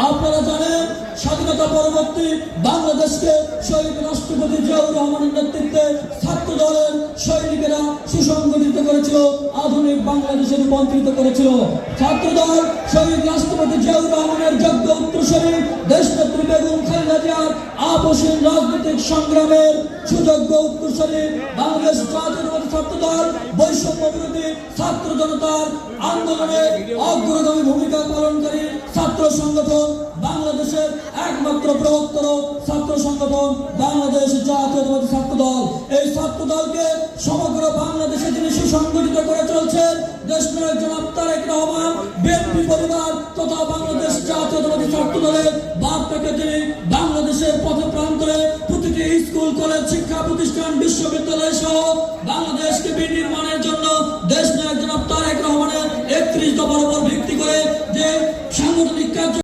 আপনারা জানেন স্বাধীনতা পরবর্তী বাংলাদেশকে শহীদ রাষ্ট্রপতি জিয়াউর রহমানের নেতৃত্বে ছাত্র দলের সৈনিকেরা সুসংগঠিত করেছিল, আধুনিক বাংলাদেশে রূপান্তরিত করেছিল। ছাত্র দল শহীদ রাষ্ট্রপতি জিয়াউর রহমানের যোগ্য উত্তরসূরি দেশনেত্রী বেগম খালেদা জিয়ার আপসহীন রাজনৈতিক সংগ্রামের সুযোগ্য উত্তরসূরি বাংলাদেশ জাতীয়তাবাদী ছাত্র দল বৈষম্য বিরোধী ছাত্র জনতার আন্দোলনে অগ্রগামী ভূমিকা পালনকারী ছাত্র সংগঠন, বাংলাদেশের একমাত্র বৃহত্তর ছাত্র সংগঠন বাংলাদেশ জাতীয়তাবাদী ছাত্র দল। এই ছাত্র দলকে সমগ্র বাংলাদেশে যিনি সুসংগঠিত করে চলছেন দেশনায়ক জনাব তারেক রহমান, বিএনপি পরিবার তথা বাংলাদেশ জাতীয়তাবাদী ছাত্র দলের বার্তাকে তিনি বাংলাদেশের পথে প্রান্তরে প্রতিটি স্কুল, কলেজ, শিক্ষা প্রতিষ্ঠান, বিশ্ববিদ্যালয় সহ বাংলাদেশকে বিনির্মাণের জন্য দেশনায়ক জনাব তারেক রহমানের 31 দফার উপর ভিত্তি করে যে